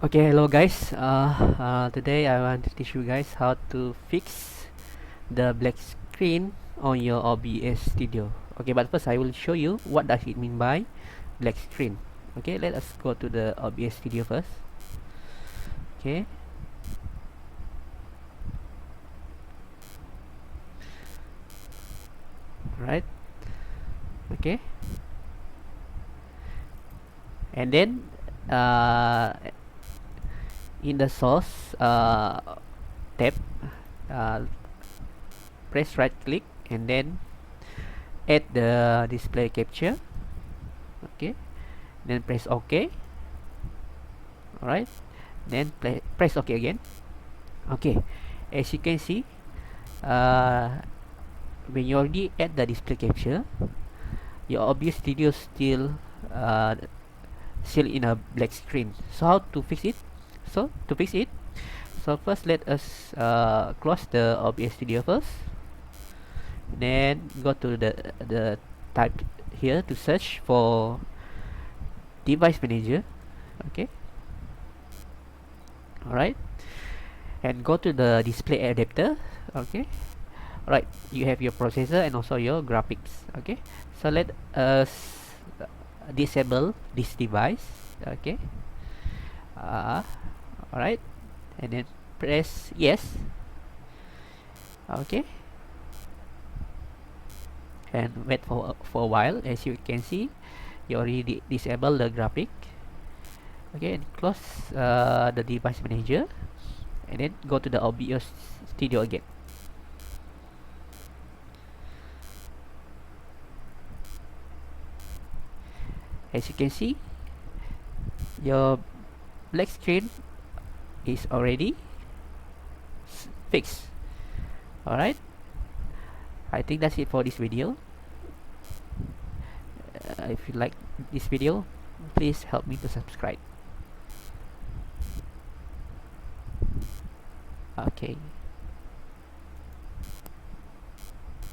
Okay, hello guys. Today I want to teach you guys how to fix the black screen on your OBS Studio. Okay, but first I will show you what does it mean by black screen. Okay, let us go to the OBS Studio first. Okay, right. Okay, and then in the source tab, uh, press right click and then add the display capture. Okay, then press OK. Alright, then press OK again. Okay, as you can see, uh, when you already add the display capture, your OBS Studio uh, still in a black screen. So how to fix it? So first let us close the OBS Studio first. Then go to the type here to search for device manager. Okay, alright, and go to the display adapter. Okay, right, you have your processor and also your graphics. Okay, so let us disable this device. Okay, uh, all right, and then press yes. Okay, and wait for a while. As you can see, you already disable the graphic. Okay, and close the device manager and then go to the OBS Studio again. As you can see, your black screen is already fixed. Alright, I think that's it for this video. If you like this video, please help me to subscribe. Okay.